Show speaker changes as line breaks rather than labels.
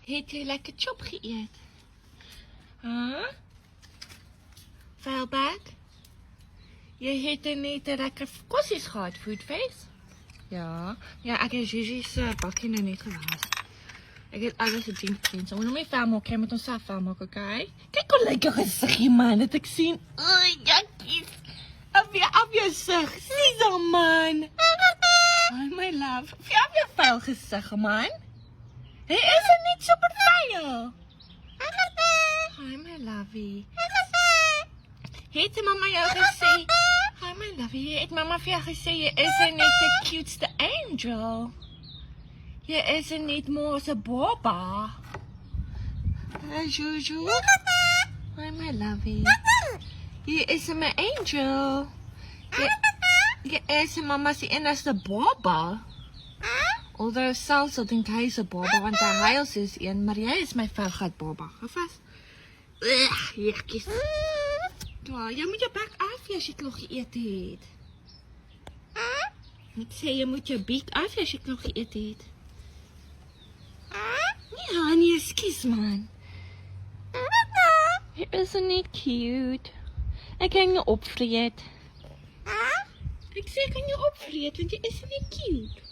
Het jy lekker chop geëet? Huh? Vuilbak? Jy het net 'n lekker kossies gehad, foodface? Ja, ek het Gigi se bakkie nou net gewas. Ek het alles gedien, so ons moet nie vuil maak, jy moet ons self vuil maak, okay? Kyk hoe lyk jou gesiggie, man, het ek sien. Oei, jakkies. Af jou sig, sien so, man. Hi, my love. Of jy jou vuil gesig, man? Hy is net super vuil. Hi, my lovey. Het mama jou gesê? Hi, my lovey. Het mama vir jou gesê jy is net die cutest angel? Jy is net more as 'n baba. Hi, Juju. Hi, my lovey. Jy is my angel. Jy is mama se enigste baba. Although Sal sal dink hy is 'n baba want hy huil soos een, maar jy is my vuilgat baba. Hou vas. Jekkies. Ja, jy moet jou bek af as jy nog geëet het. Ek sê jy moet jou bek af as jy nog geëet het. Ja, nee, skus man. Jy is net cute. Ek kan jou opvreet. Ek sê ek kan jou opvreet want jy is net cute.